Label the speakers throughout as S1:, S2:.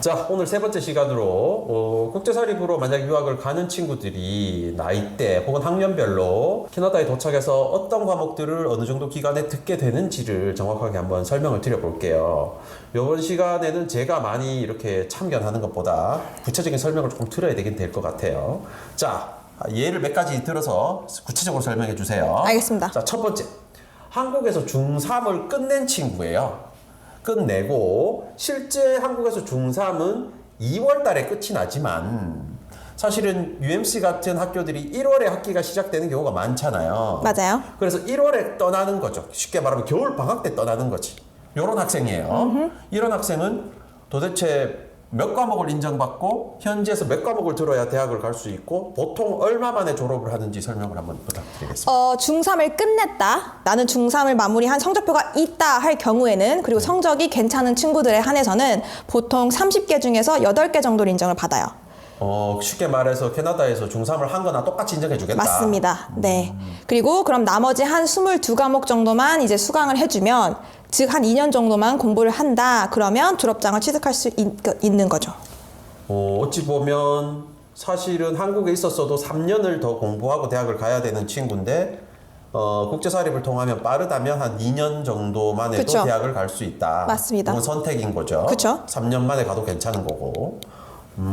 S1: 자, 오늘 세 번째 시간으로 국제사립으로 만약 유학을 가는 친구들이 나이대 혹은 학년별로 캐나다에 도착해서 어떤 과목들을 어느 정도 기간에 듣게 되는지를 정확하게 한번 설명을 드려볼게요. 이번 시간에는 제가 많이 이렇게 참견하는 것보다 구체적인 설명을 조금 들어야 되긴 될 것 같아요. 자, 예를 몇 가지 들어서 구체적으로 설명해 주세요.
S2: 알겠습니다.
S1: 자, 첫 번째. 한국에서 중3을 끝낸 친구예요. 끝내고 실제 한국에서 중3은 2월 달에 끝이 나지만 사실은 UMC 같은 학교들이 1월에 학기가 시작되는 경우가 많잖아요.
S2: 맞아요.
S1: 그래서 1월에 떠나는 거죠. 쉽게 말하면 겨울 방학 때 떠나는 거지. 이런 학생이에요. 이런 학생은 도대체 몇 과목을 인정받고 현지에서 몇 과목을 들어야 대학을 갈 수 있고 보통 얼마 만에 졸업을 하는지 설명을 한번 부탁드리겠습니다.
S2: 중3을 끝냈다. 나는 중3을 마무리한 성적표가 있다 할 경우에는 그리고 성적이 괜찮은 친구들에 한해서는 보통 30개 중에서 8개 정도를 인정을 받아요.
S1: 쉽게 말해서 캐나다에서 중3을 한 거나 똑같이 인정해 주겠다.
S2: 맞습니다. 네. 그리고 그럼 나머지 한 22과목 정도만 이제 수강을 해주면 즉 한 2년 정도만 공부를 한다. 그러면 졸업장을 취득할 수 있는 거죠.
S1: 어찌 보면 사실은 한국에 있었어도 3년을 더 공부하고 대학을 가야 되는 친구인데 국제사립을 통하면 빠르다면 한 2년 정도 만에도
S2: 그쵸.
S1: 대학을 갈 수 있다.
S2: 맞습니다.
S1: 그건 선택인 거죠.
S2: 그쵸.
S1: 3년 만에 가도 괜찮은 거고.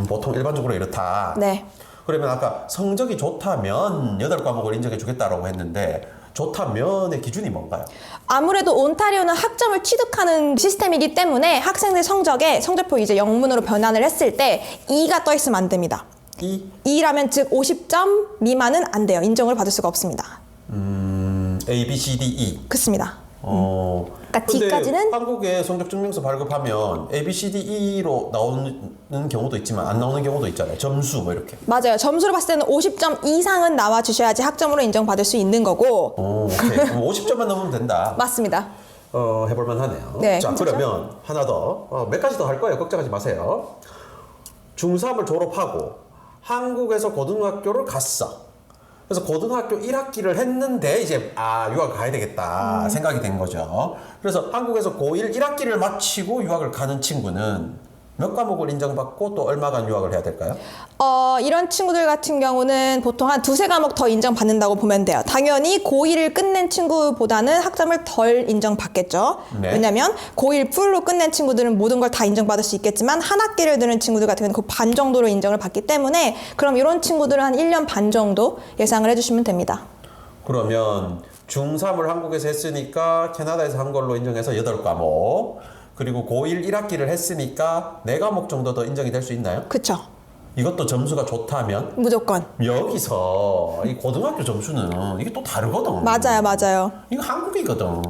S1: 보통 일반적으로 이렇다.
S2: 네.
S1: 그러면 아까 성적이 좋다면 8과목을 인정해 주겠다라고 했는데 좋다면의 기준이 뭔가요?
S2: 아무래도 온타리오는 학점을 취득하는 시스템이기 때문에 학생들 성적에 성적표 이제 영문으로 변환을 했을 때 2가 떠 있으면 안 됩니다. 2라면 즉 50점 미만은 안 돼요. 인정을 받을 수가 없습니다.
S1: A, B, C, D, E.
S2: 그렇습니다. 그러니까
S1: 근데
S2: D까지는
S1: 한국에 성적증명서 발급하면 A, B, C, D, E로 나오는 경우도 있지만 안 나오는 경우도 있잖아요. 점수 뭐 이렇게.
S2: 맞아요. 점수로 봤을 때는 50점 이상은 나와 주셔야지 학점으로 인정받을 수 있는 거고.
S1: 오케이. 그럼 50점만 넘으면 된다.
S2: 맞습니다.
S1: 해볼만 하네요.
S2: 네,
S1: 자,
S2: 괜찮죠?
S1: 그러면 하나 더. 몇 가지 더 할 거예요. 걱정하지 마세요. 중3을 졸업하고 한국에서 고등학교를 갔어. 그래서 고등학교 1학기를 했는데 이제 유학 가야 되겠다 생각이 된 거죠. 그래서 한국에서 고1 1학기를 마치고 유학을 가는 친구는 몇 과목을 인정받고 또 얼마간 유학을 해야 될까요?
S2: 이런 친구들 같은 경우는 보통 한 2-3과목 더 인정받는다고 보면 돼요. 당연히 고1을 끝낸 친구보다는 학점을 덜 인정받겠죠.
S1: 네.
S2: 왜냐면 고1 풀로 끝낸 친구들은 모든 걸 다 인정받을 수 있겠지만 한 학기를 들은 친구들 같은 경우는 그 반 정도로 인정을 받기 때문에 그럼 이런 친구들은 한 1년 반 정도 예상을 해주시면 됩니다.
S1: 그러면 중3을 한국에서 했으니까 캐나다에서 한 걸로 인정해서 8과목, 그리고 고1 1학기를 했으니까 4과목 정도 더 인정이 될 수 있나요?
S2: 그쵸?
S1: 이것도 점수가 좋다면
S2: 무조건.
S1: 여기서 이 고등학교 점수는 이게 또 다르거든.
S2: 맞아요.
S1: 이거 한국이거든.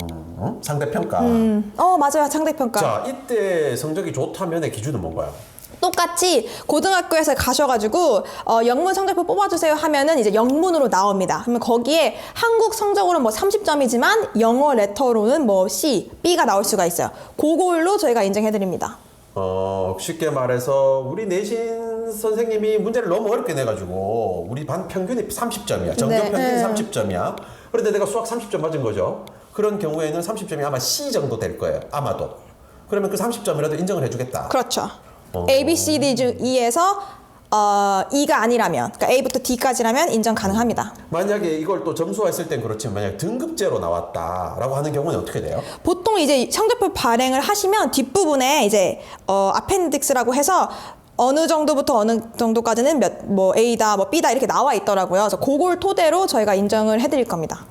S1: 상대평가.
S2: 맞아요. 상대평가.
S1: 자, 이때 성적이 좋다면의 기준은 뭔가요?
S2: 똑같이 고등학교에서 가셔가지고 영문 성적표 뽑아주세요 하면은 이제 영문으로 나옵니다. 그러면 거기에 한국 성적으로는 뭐 30점이지만 영어 레터로는 뭐 C, B가 나올 수가 있어요. 그걸로 저희가 인정해드립니다.
S1: 쉽게 말해서 우리 내신 선생님이 문제를 너무 어렵게 내가지고 우리 반 평균이 30점이야. 전교
S2: 네,
S1: 평균이 30점이야. 그런데 내가 수학 30점 맞은 거죠. 그런 경우에는 30점이 아마 C 정도 될 거예요. 아마도. 그러면 그 30점이라도 인정을 해주겠다.
S2: 그렇죠. A, B, C, D 중 E에서 E가 아니라면, 그러니까 A부터 D까지라면 인정 가능합니다.
S1: 만약에 이걸 또 점수화했을 땐 그렇지만 만약 등급제로 나왔다라고 하는 경우는 어떻게 돼요?
S2: 보통 이제 성적표 발행을 하시면 뒷부분에 이제 아펜딕스라고 해서 어느 정도부터 어느 정도까지는 뭐 A다, 뭐 B다 이렇게 나와 있더라고요. 그래서 그걸 토대로 저희가 인정을 해드릴 겁니다.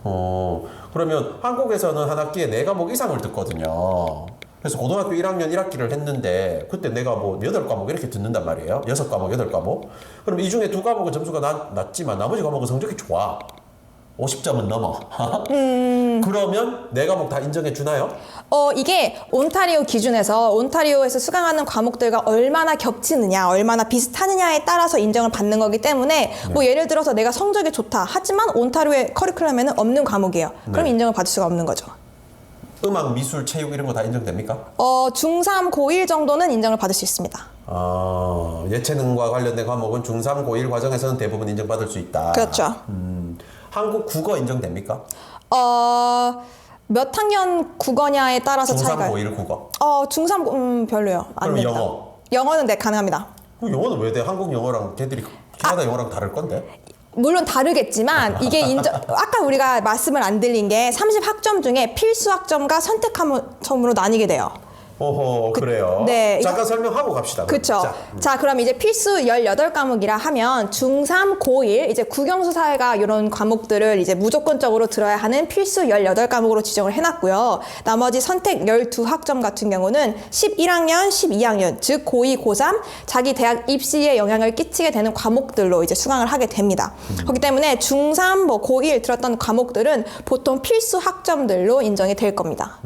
S1: 그러면 한국에서는 한 학기에 4과목 이상을 듣거든요. 그래서 고등학교 1학년 1학기를 했는데 그때 내가 뭐 8과목 이렇게 듣는단 말이에요. 6과목, 8과목. 그럼 이 중에 2과목은 점수가 낮지만 나머지 과목은 성적이 좋아. 50점은 넘어. 그러면 4과목 다 인정해 주나요?
S2: 이게 온타리오 기준에서 온타리오에서 수강하는 과목들과 얼마나 겹치느냐, 얼마나 비슷하느냐에 따라서 인정을 받는 거기 때문에 뭐 예를 들어서 내가 성적이 좋다. 하지만 온타리오의 커리큘럼에는 없는 과목이에요. 그럼 인정을 받을 수가 없는 거죠.
S1: 음악, 미술, 체육 이런 거 다 인정됩니까?
S2: 중3, 고1 정도는 인정을 받을 수 있습니다.
S1: 예체능과 관련된 과목은 중3, 고1 과정에서는 대부분 인정받을 수 있다.
S2: 그렇죠.
S1: 한국 국어 인정됩니까?
S2: 몇 학년 국어냐에 따라서
S1: 중3,
S2: 차이가.
S1: 고1 국어.
S2: 중3, 별로요. 안
S1: 그럼
S2: 된다.
S1: 영어?
S2: 영어는 네, 가능합니다.
S1: 그럼 영어는 왜 돼? 한국 영어랑 걔들이 캐나다 영어랑 다를 건데?
S2: 물론 다르겠지만 이게 아까 우리가 말씀을 안 드린 게 30학점 중에 필수 학점과 선택 학점으로 나뉘게 돼요.
S1: 어허, 그래요?
S2: 네.
S1: 잠깐 설명하고 갑시다.
S2: 그렇죠. 자, 그럼 이제 필수 18과목이라 하면 중3, 고1 이제 국영수 사회가 이런 과목들을 이제 무조건적으로 들어야 하는 필수 18과목으로 지정을 해놨고요. 나머지 선택 12학점 같은 경우는 11학년, 12학년, 즉 고2, 고3 자기 대학 입시에 영향을 끼치게 되는 과목들로 이제 수강을 하게 됩니다. 그렇기 때문에 중3, 뭐 고1 들었던 과목들은 보통 필수 학점들로 인정이 될 겁니다.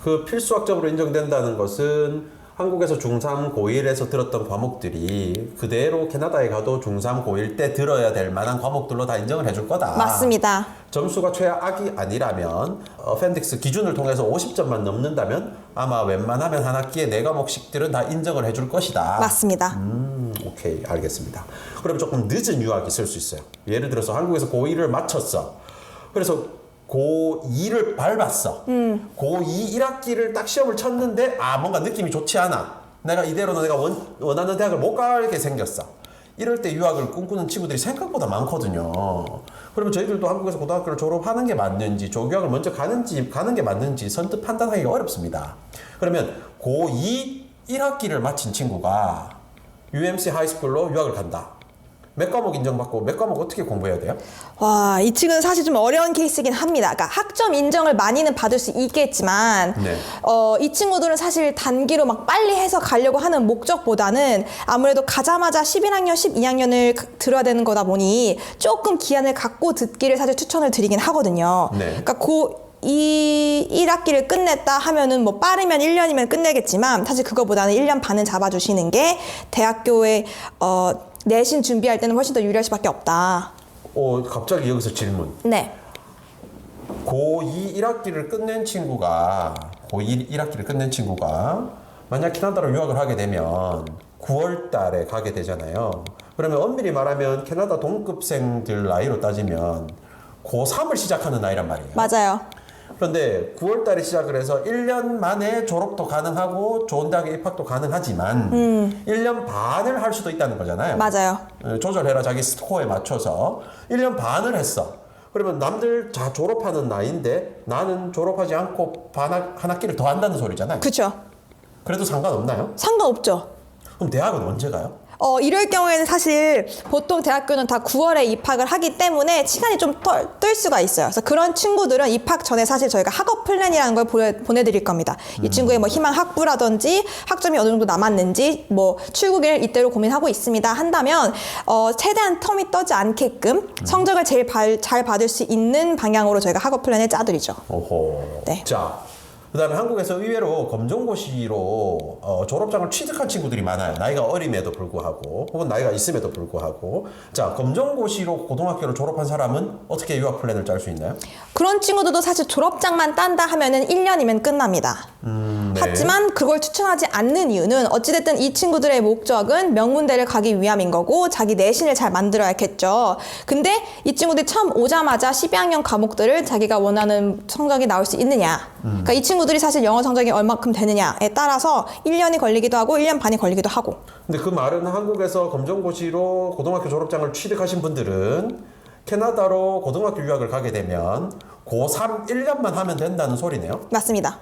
S1: 그 필수 학점으로 인정된다는 것은 한국에서 중3, 고1에서 들었던 과목들이 그대로 캐나다에 가도 중3, 고1 때 들어야 될 만한 과목들로 다 인정을 해줄 거다.
S2: 맞습니다.
S1: 점수가 최악이 아니라면 펜딕스 기준을 통해서 50점만 넘는다면 아마 웬만하면 한 학기에 4과목씩들은 다 인정을 해줄 것이다.
S2: 맞습니다.
S1: 오케이, 알겠습니다. 그럼 조금 늦은 유학이 있을 수 있어요. 예를 들어서 한국에서 고1을 마쳤어. 그래서 고2를 밟았어. 고2 1학기를 딱 시험을 쳤는데 뭔가 느낌이 좋지 않아. 내가 이대로는 내가 원하는 대학을 못 가게 생겼어. 이럴 때 유학을 꿈꾸는 친구들이 생각보다 많거든요. 그러면 저희들도 한국에서 고등학교를 졸업하는 게 맞는지 조교학을 먼저 가는 게 맞는지 선뜻 판단하기가 어렵습니다. 그러면 고2 1학기를 마친 친구가 UMC 하이스쿨로 유학을 간다. 몇 과목 인정받고 몇 과목 어떻게 공부해야 돼요?
S2: 와, 이 친구는 사실 좀 어려운 케이스긴 합니다. 그러니까 학점 인정을 많이는 받을 수 있겠지만,
S1: 네.
S2: 이 친구들은 사실 단기로 막 빨리 해서 가려고 하는 목적보다는 아무래도 가자마자 11학년, 12학년을 들어야 되는 거다 보니 조금 기한을 갖고 듣기를 사실 추천을 드리긴 하거든요.
S1: 네.
S2: 그러니까 이 1학기를 끝냈다 하면은 뭐 빠르면 1년이면 끝내겠지만 사실 그거보다는 1년 반은 잡아주시는 게 대학교에 내신 준비할 때는 훨씬 더 유리할 수밖에 없다.
S1: 갑자기 여기서 질문.
S2: 네.
S1: 고2 1학기를 끝낸 친구가 고2 1학기를 끝낸 친구가 만약 캐나다로 유학을 하게 되면 9월 달에 가게 되잖아요. 그러면 엄밀히 말하면 캐나다 동급생들 나이로 따지면 고3을 시작하는 나이란 말이에요.
S2: 맞아요.
S1: 그런데 9월 달에 시작을 해서 1년 만에 졸업도 가능하고 좋은 대학에 입학도 가능하지만 1년 반을 할 수도 있다는 거잖아요.
S2: 맞아요.
S1: 조절해라 자기 스코어에 맞춰서 1년 반을 했어. 그러면 남들 다 졸업하는 나이인데 나는 졸업하지 않고 한 학기를 더 한다는 소리잖아요.
S2: 그렇죠.
S1: 그래도 상관없나요?
S2: 상관없죠.
S1: 그럼 대학은 언제 가요?
S2: 이럴 경우에는 사실 보통 대학교는 다 9월에 입학을 하기 때문에 시간이 좀 뜰 수가 있어요. 그래서 그런 친구들은 입학 전에 사실 저희가 학업 플랜이라는 걸 보내드릴 겁니다. 이 친구의 뭐 희망 학부라든지 학점이 어느 정도 남았는지 뭐 출국을 이때로 고민하고 있습니다 한다면 최대한 텀이 떠지 않게끔 성적을 제일 잘 받을 수 있는 방향으로 저희가 학업 플랜을 짜드리죠.
S1: 오호.
S2: 네.
S1: 자, 그다음에 한국에서 의외로 검정고시로 졸업장을 취득한 친구들이 많아요. 나이가 어림에도 불구하고 혹은 나이가 있음에도 불구하고. 자, 검정고시로 고등학교를 졸업한 사람은 어떻게 유학 플랜을 짤 수 있나요?
S2: 그런 친구들도 사실 졸업장만 딴다 하면은 1년이면 끝납니다.
S1: 네.
S2: 하지만 그걸 추천하지 않는 이유는 어찌됐든 이 친구들의 목적은 명문대를 가기 위함인 거고 자기 내신을 잘 만들어야겠죠. 근데 이 친구들이 처음 오자마자 12학년 과목들을 자기가 원하는 성적이 나올 수 있느냐. 그러니까 이 친구들이 사실 영어 성적이 얼마큼 되느냐에 따라서 1년이 걸리기도 하고 1년 반이 걸리기도 하고.
S1: 근데 그 말은 한국에서 검정고시로 고등학교 졸업장을 취득하신 분들은 캐나다로 고등학교 유학을 가게 되면 고3 1년만 하면 된다는 소리네요.
S2: 맞습니다.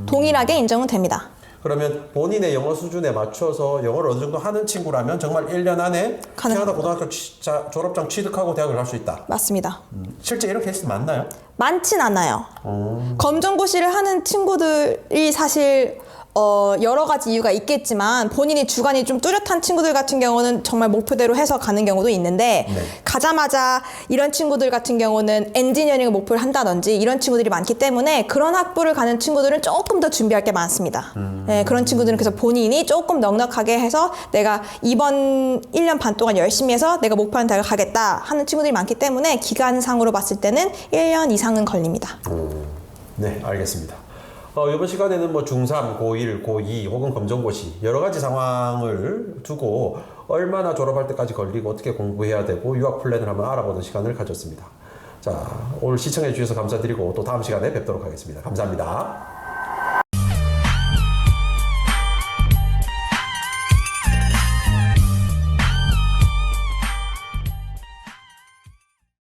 S2: 동일하게 인정은 됩니다.
S1: 그러면 본인의 영어 수준에 맞춰서 영어를 어느 정도 하는 친구라면 정말 1년 안에 캐나다 고등학교 졸업장 취득하고 대학을 갈 수 있다.
S2: 맞습니다.
S1: 실제 이런 케이스 많나요?
S2: 많진 않아요. 검정고시를 하는 친구들이 사실 여러 가지 이유가 있겠지만 본인이 주관이 좀 뚜렷한 친구들 같은 경우는 정말 목표대로 해서 가는 경우도 있는데
S1: 네.
S2: 가자마자 이런 친구들 같은 경우는 엔지니어링을 목표를 한다든지 이런 친구들이 많기 때문에 그런 학부를 가는 친구들은 조금 더 준비할 게 많습니다. 네, 그런 친구들은 그래서 본인이 조금 넉넉하게 해서 내가 이번 1년 반 동안 열심히 해서 내가 목표하는 대학을 가겠다 하는 친구들이 많기 때문에 기간상으로 봤을 때는 1년 이상은 걸립니다.
S1: 네, 알겠습니다. 이번 시간에는 뭐 중3, 고1, 고2 혹은 검정고시 여러 가지 상황을 두고 얼마나 졸업할 때까지 걸리고 어떻게 공부해야 되고 유학 플랜을 한번 알아보는 시간을 가졌습니다. 자, 오늘 시청해 주셔서 감사드리고 또 다음 시간에 뵙도록 하겠습니다. 감사합니다.